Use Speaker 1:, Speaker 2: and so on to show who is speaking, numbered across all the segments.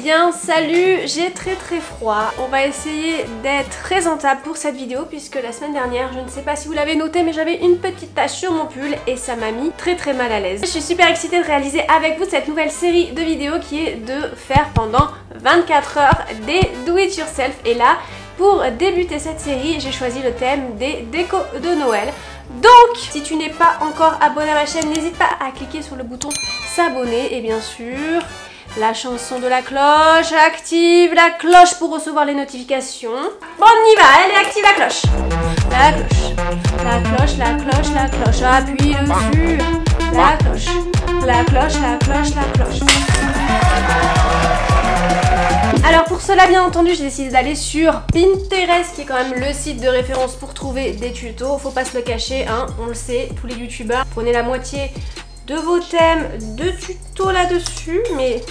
Speaker 1: bien salut, j'ai très froid. On va essayer d'être présentable pour cette vidéo puisque la semaine dernière, je ne sais pas si vous l'avez noté, mais j'avais une petite tache sur mon pull et ça m'a mis très mal à l'aise. Je suis super excitée de réaliser avec vous cette nouvelle série de vidéos qui est de faire pendant 24 heures des do it yourself. Et là, pour débuter cette série, j'ai choisi le thème des décos de Noël. Donc, si tu n'es pas encore abonné à ma chaîne, n'hésite pas à cliquer sur le bouton s'abonner et bien sûr la chanson de la cloche, active la cloche pour recevoir les notifications. Bon, on y va, allez, active la cloche. La cloche, la cloche, la cloche, la cloche, appuie dessus. La cloche, la cloche, la cloche, la cloche. Alors pour cela, bien entendu, j'ai décidé d'aller sur Pinterest, qui est quand même le site de référence pour trouver des tutos. Faut pas se le cacher, hein, on le sait, tous les youtubeurs, prenez la moitié de vos thèmes de tutos là-dessus, mais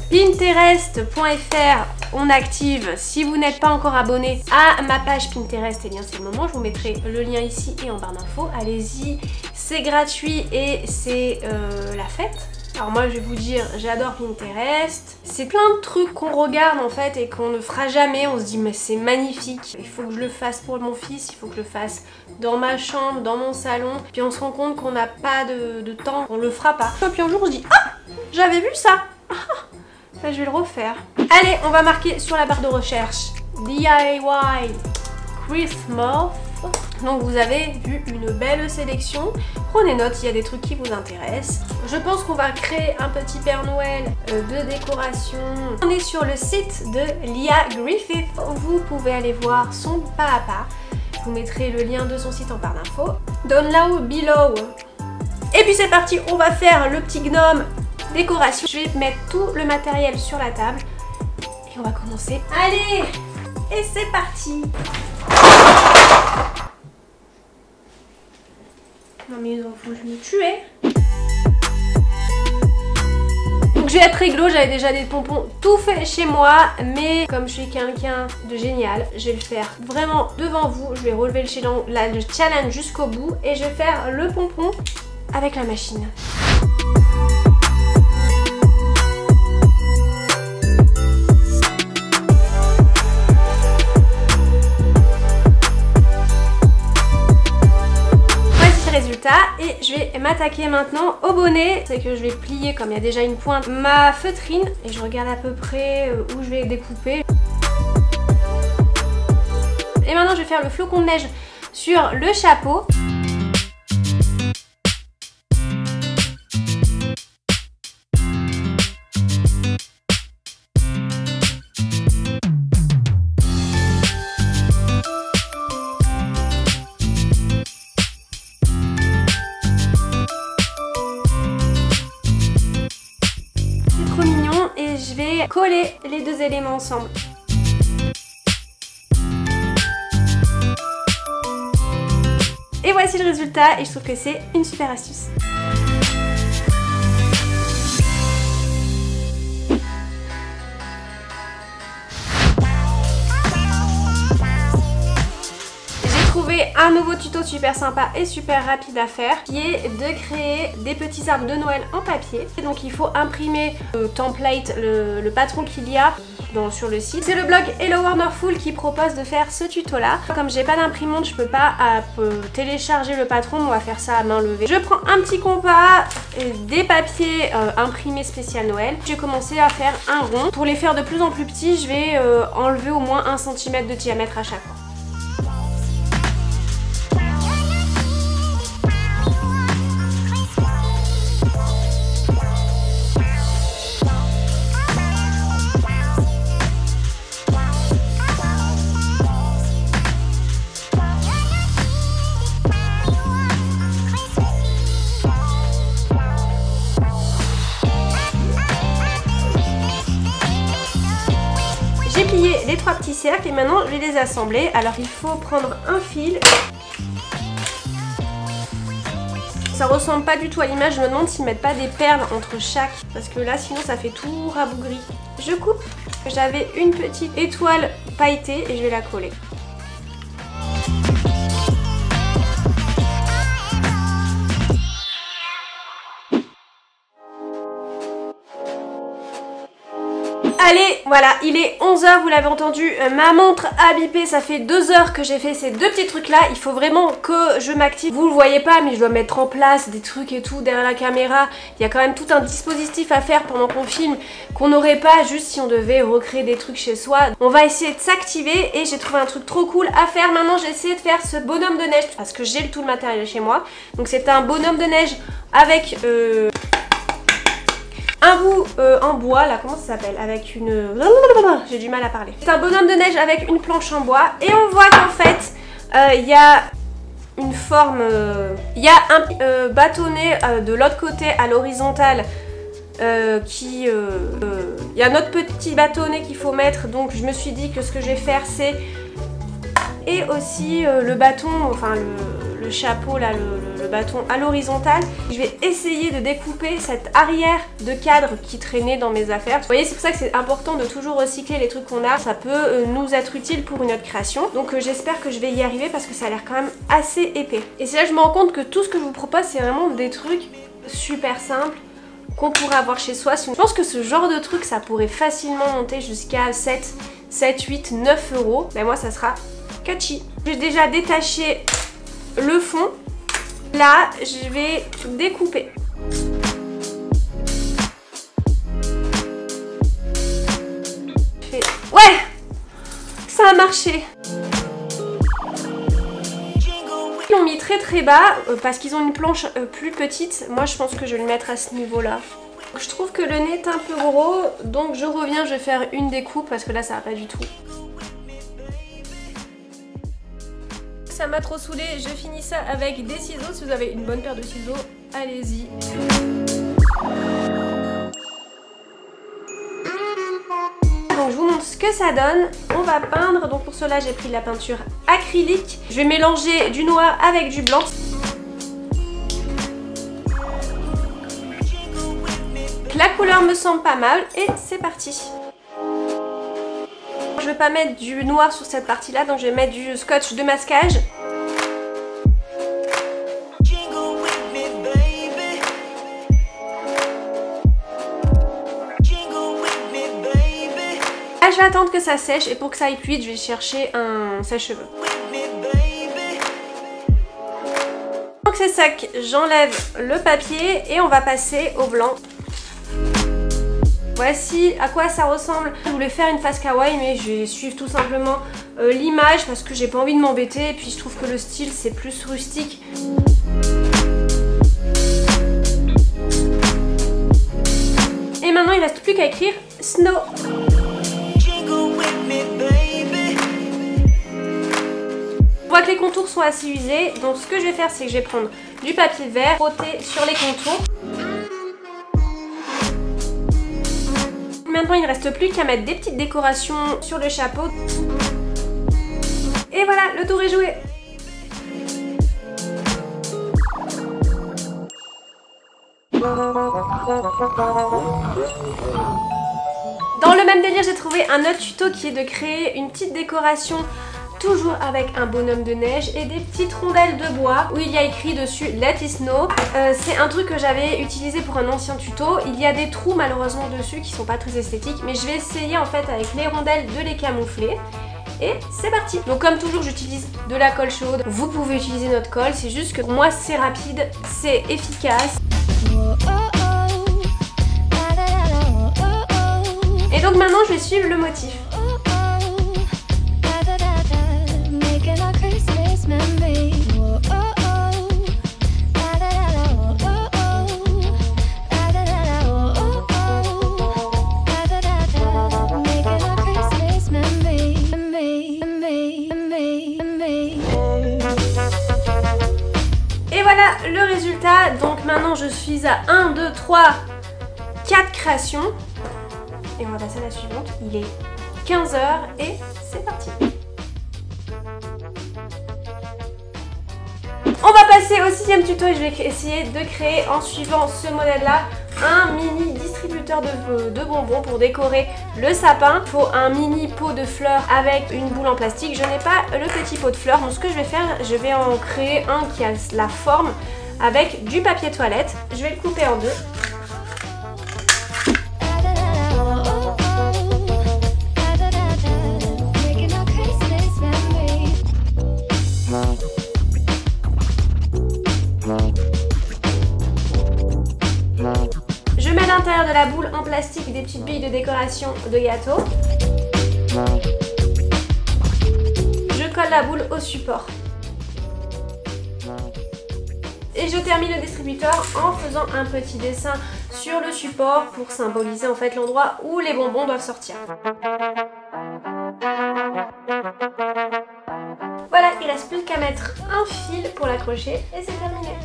Speaker 1: Pinterest.fr, on active. Si vous n'êtes pas encore abonné à ma page Pinterest, et bien c'est le moment, je vous mettrai le lien ici et en barre d'infos. Allez-y, c'est gratuit et c'est la fête. Alors moi je vais vous dire, j'adore Pinterest. C'est plein de trucs qu'on regarde en fait et qu'on ne fera jamais. On se dit mais c'est magnifique, il faut que je le fasse pour mon fils, il faut que je le fasse dans ma chambre, dans mon salon. Puis on se rend compte qu'on n'a pas de temps, on le fera pas. Et puis un jour on se dit ah, j'avais vu ça. Bah, je vais le refaire. Allez, on va marquer sur la barre de recherche DIY Christmas. Donc vous avez vu une belle sélection. Prenez note, il y a des trucs qui vous intéressent. Je pense qu'on va créer un petit Père Noël de décoration. On est sur le site de Leah Griffith. Vous pouvez aller voir son pas à pas. Je vous mettrai le lien de son site en barre d'infos. Down below. Et puis c'est parti, on va faire le petit gnome décoration. Je vais mettre tout le matériel sur la table et on va commencer. Allez, et c'est parti. Non mais ils ont voulu me tuer. Donc je vais être réglo, j'avais déjà des pompons tout fait chez moi, mais comme je suis quelqu'un de génial, je vais le faire vraiment devant vous. Je vais relever le challenge jusqu'au bout et je vais faire le pompon avec la machine. Et je vais m'attaquer maintenant au bonnet. C'est que je vais plier, comme il y a déjà une pointe, ma feutrine et je regarde à peu près où je vais découper. Et maintenant je vais faire le flocon de neige sur le chapeau. Je vais coller les deux éléments ensemble. Et voici le résultat et je trouve que c'est une super astuce. Un nouveau tuto super sympa et super rapide à faire qui est de créer des petits arbres de Noël en papier. Et donc il faut imprimer le template, le patron qu'il y a sur le site. C'est le blog Hello Wonderful qui propose de faire ce tuto là. Comme j'ai pas d'imprimante, je peux pas télécharger le patron, on va faire ça à main levée. Je prends un petit compas, des papiers imprimés spécial Noël. Je vais commencer à faire un rond. Pour les faire de plus en plus petits, je vais enlever au moins 1 cm de diamètre à chaque fois. J'ai plié les 3 petits cercles et maintenant je vais les assembler. Alors il faut prendre un fil. Ça ressemble pas du tout à l'image, je me demande s'ils mettent pas des perles entre chaque, parce que là sinon ça fait tout rabougri. Je coupe. J'avais une petite étoile pailletée et je vais la coller. Allez, voilà, il est 11 h, vous l'avez entendu, ma montre a bipé, ça fait 2 heures que j'ai fait ces deux petits trucs là, il faut vraiment que je m'active. Vous le voyez pas, mais je dois mettre en place des trucs et tout derrière la caméra. Il y a quand même tout un dispositif à faire pendant qu'on filme, qu'on n'aurait pas juste si on devait recréer des trucs chez soi. On va essayer de s'activer et j'ai trouvé un truc trop cool à faire. Maintenant j'ai essayé de faire ce bonhomme de neige parce que j'ai tout le matériel chez moi. Donc c'est un bonhomme de neige avec... un bout en bois, là, comment ça s'appelle? Avec une... J'ai du mal à parler. C'est un bonhomme de neige avec une planche en bois. Et on voit qu'en fait, il y a une forme... Il y a un bâtonnet de l'autre côté à l'horizontale il y a un autre petit bâtonnet qu'il faut mettre. Donc je me suis dit que ce que je vais faire, c'est... Et aussi le bâton, enfin le chapeau là, le bâton à l'horizontale. Je vais essayer de découper cette arrière de cadre qui traînait dans mes affaires. Vous voyez, c'est pour ça que c'est important de toujours recycler les trucs qu'on a. Ça peut nous être utile pour une autre création. Donc j'espère que je vais y arriver parce que ça a l'air quand même assez épais. Et c'est là que je me rends compte que tout ce que je vous propose, c'est vraiment des trucs super simples qu'on pourrait avoir chez soi. Je pense que ce genre de truc, ça pourrait facilement monter jusqu'à 7, 8, 9 euros. Mais moi, ça sera catchy. J'ai déjà détaché le fond. Là, je vais découper. Ouais! Ça a marché! Ils l'ont mis très très bas parce qu'ils ont une planche plus petite. Moi, je pense que je vais le mettre à ce niveau-là. Je trouve que le nez est un peu gros, donc je reviens, je vais faire une découpe parce que là, ça va pas du tout. Ça m'a trop saoulé, je finis ça avec des ciseaux. Si vous avez une bonne paire de ciseaux, allez-y. Donc je vous montre ce que ça donne. On va peindre, donc pour cela j'ai pris de la peinture acrylique. Je vais mélanger du noir avec du blanc. La couleur me semble pas mal et c'est parti. Je vais pas mettre du noir sur cette partie là, donc je vais mettre du scotch de masquage. Là, je vais attendre que ça sèche et pour que ça aille plus vite, je vais chercher un sèche-cheveux. Donc c'est sec, j'enlève le papier et on va passer au blanc. Voici à quoi ça ressemble. Je voulais faire une face kawaii mais je vais suivre tout simplement l'image parce que j'ai pas envie de m'embêter et puis je trouve que le style c'est plus rustique. Et maintenant il reste plus qu'à écrire Snow. On voit que les contours sont assez usés, donc ce que je vais faire c'est que je vais prendre du papier vert, frotter sur les contours. Maintenant il ne reste plus qu'à mettre des petites décorations sur le chapeau. Et voilà, le tour est joué. Dans le même délire, j'ai trouvé un autre tuto qui est de créer une petite décoration toujours avec un bonhomme de neige et des petites rondelles de bois où il y a écrit dessus Let it snow. C'est un truc que j'avais utilisé pour un ancien tuto. Il y a des trous malheureusement dessus qui sont pas très esthétiques, mais je vais essayer en fait avec les rondelles de les camoufler. Et c'est parti. Donc comme toujours j'utilise de la colle chaude. Vous pouvez utiliser notre colle, c'est juste que pour moi c'est rapide, c'est efficace. Et donc maintenant je vais suivre le motif. Et voilà le résultat. Donc maintenant je suis à 1, 2, 3, 4 créations. Et on va passer à la suivante. Il est 15 h et c'est parti. On va passer au 6e tuto et je vais essayer de créer en suivant ce modèle là un mini distributeur de bonbons pour décorer le sapin. Il faut un mini pot de fleurs avec une boule en plastique. Je n'ai pas le petit pot de fleurs, donc ce que je vais faire, je vais en créer un qui a la forme avec du papier toilette. Je vais le couper en deux. de décoration de gâteau. Je colle la boule au support. Et je termine le distributeur en faisant un petit dessin sur le support pour symboliser en fait l'endroit où les bonbons doivent sortir. Voilà, il reste plus qu'à mettre un fil pour l'accrocher et c'est terminé.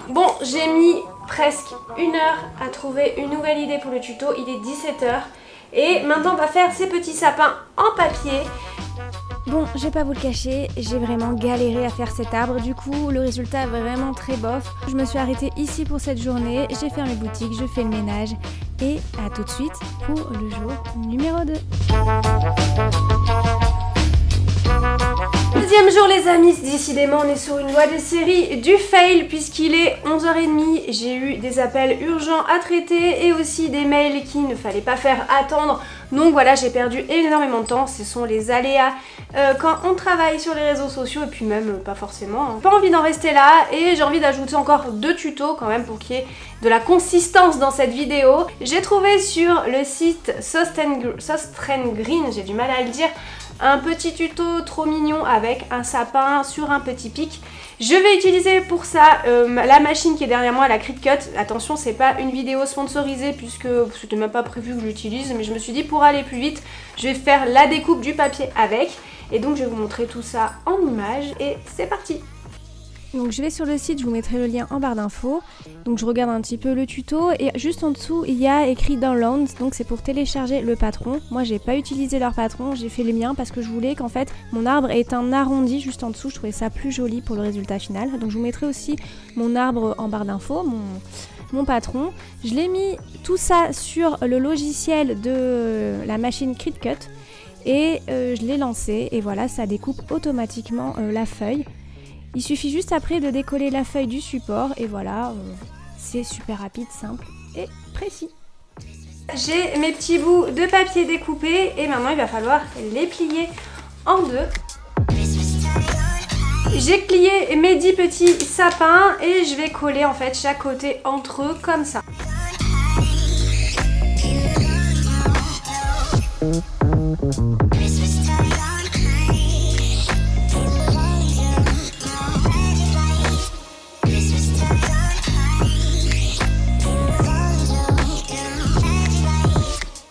Speaker 1: Bon, j'ai mis presque 1 heure à trouver une nouvelle idée pour le tuto, il est 17 h. Et maintenant on va faire ces petits sapins en papier.
Speaker 2: Bon, je vais pas vous le cacher, j'ai vraiment galéré à faire cet arbre, du coup le résultat est vraiment très bof. Je me suis arrêtée ici pour cette journée, j'ai fermé boutique, je fais le ménage et à tout de suite pour le jour numéro 2.
Speaker 1: Deuxième jour les amis, décidément on est sur une loi des séries du fail puisqu'il est 11h30, j'ai eu des appels urgents à traiter et aussi des mails qu'il ne fallait pas faire attendre. Donc voilà, j'ai perdu énormément de temps, ce sont les aléas quand on travaille sur les réseaux sociaux et puis même pas forcément. Hein. Pas envie d'en rester là et j'ai envie d'ajouter encore 2 tutos quand même pour qu'il y ait de la consistance dans cette vidéo. J'ai trouvé sur le site Soft and Green, j'ai du mal à le dire, un petit tuto trop mignon avec un sapin sur un petit pic. Je vais utiliser pour ça la machine qui est derrière moi, la Cricut. Attention, c'est pas une vidéo sponsorisée puisque c'était même pas prévu que je l'utilise, mais je me suis dit pour aller plus vite, je vais faire la découpe du papier avec. Et donc je vais vous montrer tout ça en images et c'est parti.
Speaker 2: Donc je vais sur le site, je vous mettrai le lien en barre d'infos. Donc je regarde un petit peu le tuto et juste en dessous il y a écrit Download, donc c'est pour télécharger le patron. Moi j'ai pas utilisé leur patron, j'ai fait le mien parce que je voulais qu'en fait mon arbre ait un arrondi juste en dessous, je trouvais ça plus joli pour le résultat final. Donc je vous mettrai aussi mon arbre en barre d'infos, mon patron. Je l'ai mis tout ça sur le logiciel de la machine Cricut et je l'ai lancé et voilà, ça découpe automatiquement la feuille. Il suffit juste après de décoller la feuille du support et voilà, c'est super rapide, simple et précis.
Speaker 1: J'ai mes petits bouts de papier découpés et maintenant il va falloir les plier en deux. J'ai plié mes 10 petits sapins et je vais coller en fait chaque côté entre eux comme ça.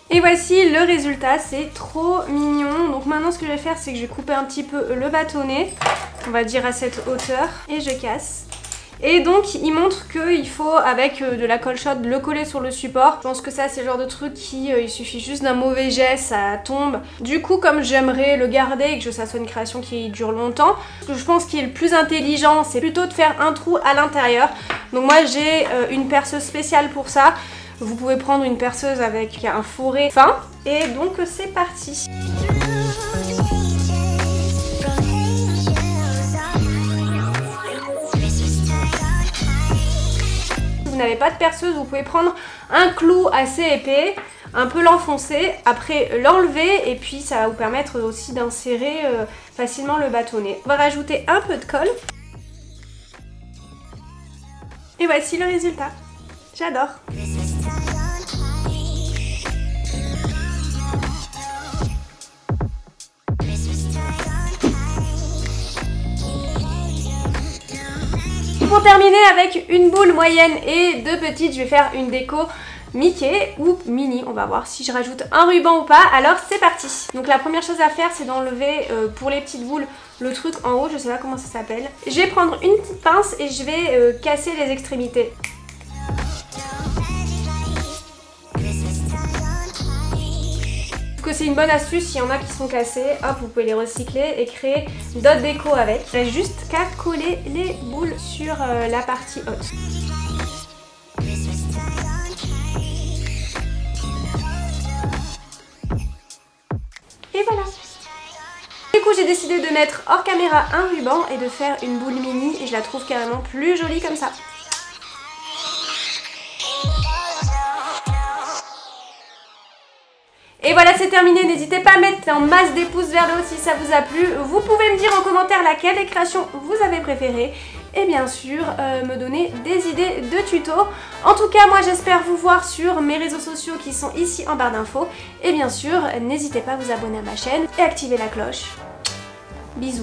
Speaker 1: Et voici le résultat, c'est trop mignon. Donc maintenant ce que je vais faire, c'est que je vais couper un petit peu le bâtonnet, on va dire à cette hauteur, et je casse. Et donc il montre qu'il faut avec de la colle chaude le coller sur le support. Je pense que ça c'est le genre de truc qui il suffit juste d'un mauvais geste, ça tombe. Du coup comme j'aimerais le garder et que ça soit une création qui dure longtemps, ce que je pense qui est le plus intelligent c'est plutôt de faire un trou à l'intérieur. Donc moi j'ai une perceuse spéciale pour ça. Vous pouvez prendre une perceuse avec un fourré fin et donc c'est parti. Si vous n'avez pas de perceuse, vous pouvez prendre un clou assez épais, un peu l'enfoncer, après l'enlever et puis ça va vous permettre aussi d'insérer facilement le bâtonnet. On va rajouter un peu de colle. Et voici le résultat. J'adore. Pour terminer avec une boule moyenne et 2 petites, je vais faire une déco Mickey ou Minnie. On va voir si je rajoute un ruban ou pas. Alors c'est parti. Donc la première chose à faire c'est d'enlever pour les petites boules le truc en haut, je sais pas comment ça s'appelle. Je vais prendre une petite pince et je vais casser les extrémités. C'est une bonne astuce, s'il y en a qui sont cassés, hop, vous pouvez les recycler et créer d'autres décos avec. Il reste juste qu'à coller les boules sur la partie haute. Et voilà. Du coup j'ai décidé de mettre hors caméra un ruban et de faire une boule mini et je la trouve carrément plus jolie comme ça. Et voilà, c'est terminé. N'hésitez pas à mettre en masse des pouces vers le haut si ça vous a plu. Vous pouvez me dire en commentaire laquelle des créations vous avez préférée. Et bien sûr, me donner des idées de tutos. En tout cas, moi j'espère vous voir sur mes réseaux sociaux qui sont ici en barre d'infos. Et bien sûr, n'hésitez pas à vous abonner à ma chaîne et activer la cloche. Bisous.